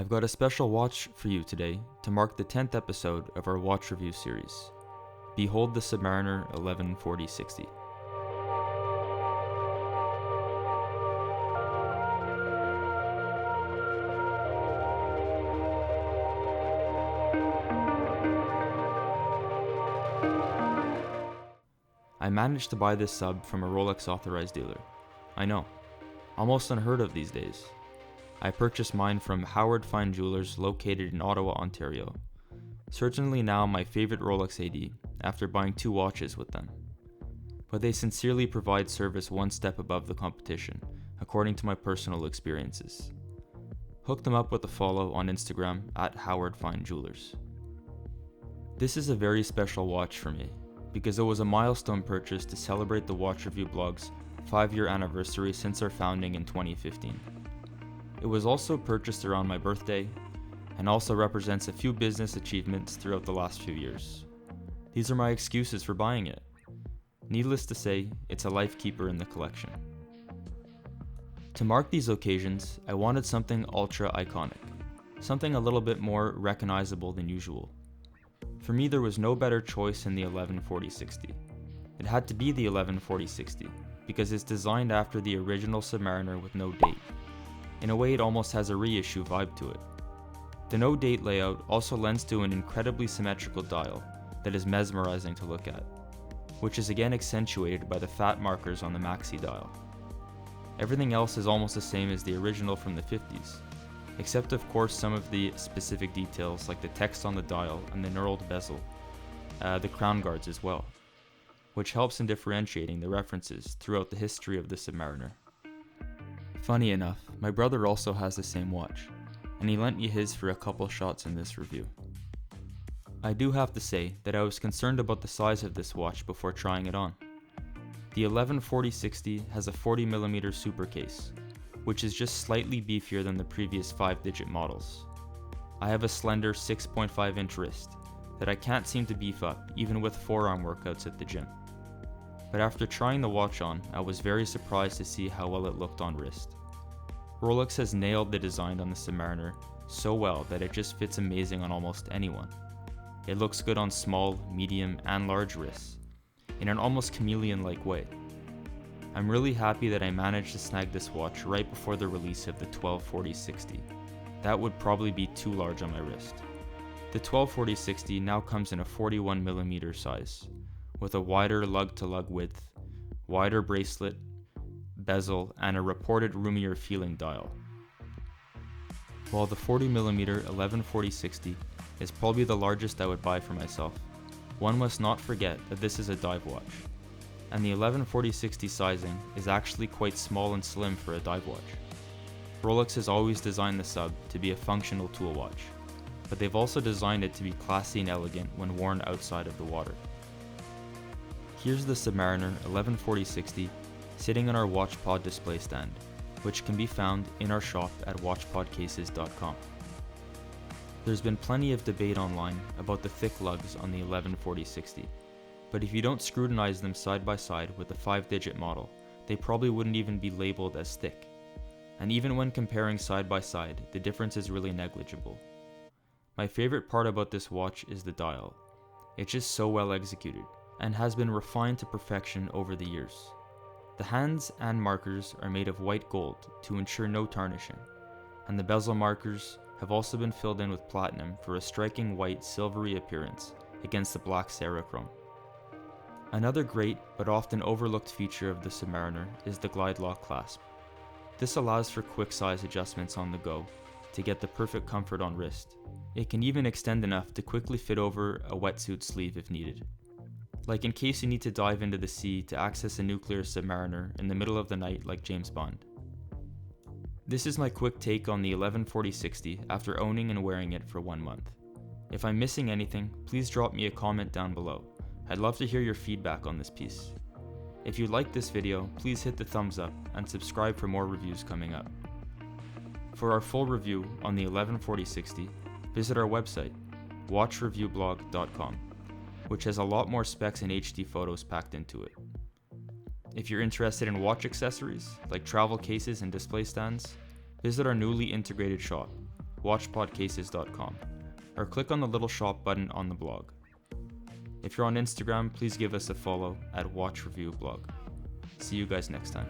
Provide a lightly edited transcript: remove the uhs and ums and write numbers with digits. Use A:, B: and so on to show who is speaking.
A: I've got a special watch for you today to mark the 10th episode of our watch review series. Behold the Submariner 114060. I managed to buy this sub from a Rolex authorized dealer. I know, almost unheard of these days. I purchased mine from Howard Fine Jewelers located in Ottawa, Ontario. Certainly now my favorite Rolex AD after buying 2 watches with them. But they sincerely provide service one step above the competition, according to my personal experiences. Hook them up with a follow on Instagram at Howard Fine Jewelers. This is a very special watch for me because it was a milestone purchase to celebrate the Watch Review blog's 5-year anniversary since our founding in 2015. It was also purchased around my birthday and also represents a few business achievements throughout the last few years. These are my excuses for buying it. Needless to say, it's a life keeper in the collection. To mark these occasions, I wanted something ultra iconic, something a little bit more recognizable than usual. For me, there was no better choice than the 114060. It had to be the 114060 because it's designed after the original Submariner with no date. In a way, it almost has a reissue vibe to it. The no date layout also lends to an incredibly symmetrical dial that is mesmerizing to look at, which is again accentuated by the fat markers on the maxi-dial. Everything else is almost the same as the original from the 50s, except of course some of the specific details like the text on the dial and the knurled bezel, the crown guards as well, which helps in differentiating the references throughout the history of the Submariner. Funny enough, my brother also has the same watch, and he lent me his for a couple shots in this review. I do have to say that I was concerned about the size of this watch before trying it on. The 114060 has a 40mm super case, which is just slightly beefier than the previous 5-digit models. I have a slender 6.5-inch wrist that I can't seem to beef up even with forearm workouts at the gym. But after trying the watch on, I was very surprised to see how well it looked on wrist. Rolex has nailed the design on the Submariner so well that it just fits amazing on almost anyone. It looks good on small, medium, and large wrists, in an almost chameleon-like way. I'm really happy that I managed to snag this watch right before the release of the 124060. That would probably be too large on my wrist. The 124060 now comes in a 41mm size, with a wider lug-to-lug width, wider bracelet, bezel, and a reported roomier feeling dial. While the 40mm 114060 is probably the largest I would buy for myself, one must not forget that this is a dive watch, and the 114060 sizing is actually quite small and slim for a dive watch. Rolex has always designed the Sub to be a functional tool watch, but they've also designed it to be classy and elegant when worn outside of the water. Here's the Submariner 114060 sitting on our WatchPod display stand, which can be found in our shop at watchpodcases.com. There's been plenty of debate online about the thick lugs on the 114060, but if you don't scrutinize them side by side with the 5-digit model, they probably wouldn't even be labeled as thick. And even when comparing side by side, the difference is really negligible. My favorite part about this watch is the dial. It's just so well executed, and has been refined to perfection over the years. The hands and markers are made of white gold to ensure no tarnishing, and the bezel markers have also been filled in with platinum for a striking white silvery appearance against the black Cerachrome. Another great but often overlooked feature of the Submariner is the glidelock clasp. This allows for quick size adjustments on the go to get the perfect comfort on wrist. It can even extend enough to quickly fit over a wetsuit sleeve if needed. Like in case you need to dive into the sea to access a nuclear submariner in the middle of the night like James Bond. This is my quick take on the 114060 after owning and wearing it for 1 month. If I'm missing anything, please drop me a comment down below. I'd love to hear your feedback on this piece. If you liked this video, please hit the thumbs up and subscribe for more reviews coming up. For our full review on the 114060, visit our website, watchreviewblog.com, which has a lot more specs and HD photos packed into it. If you're interested in watch accessories, like travel cases and display stands, visit our newly integrated shop, watchpodcases.com, or click on the little shop button on the blog. If you're on Instagram, please give us a follow at Watch Review Blog. See you guys next time.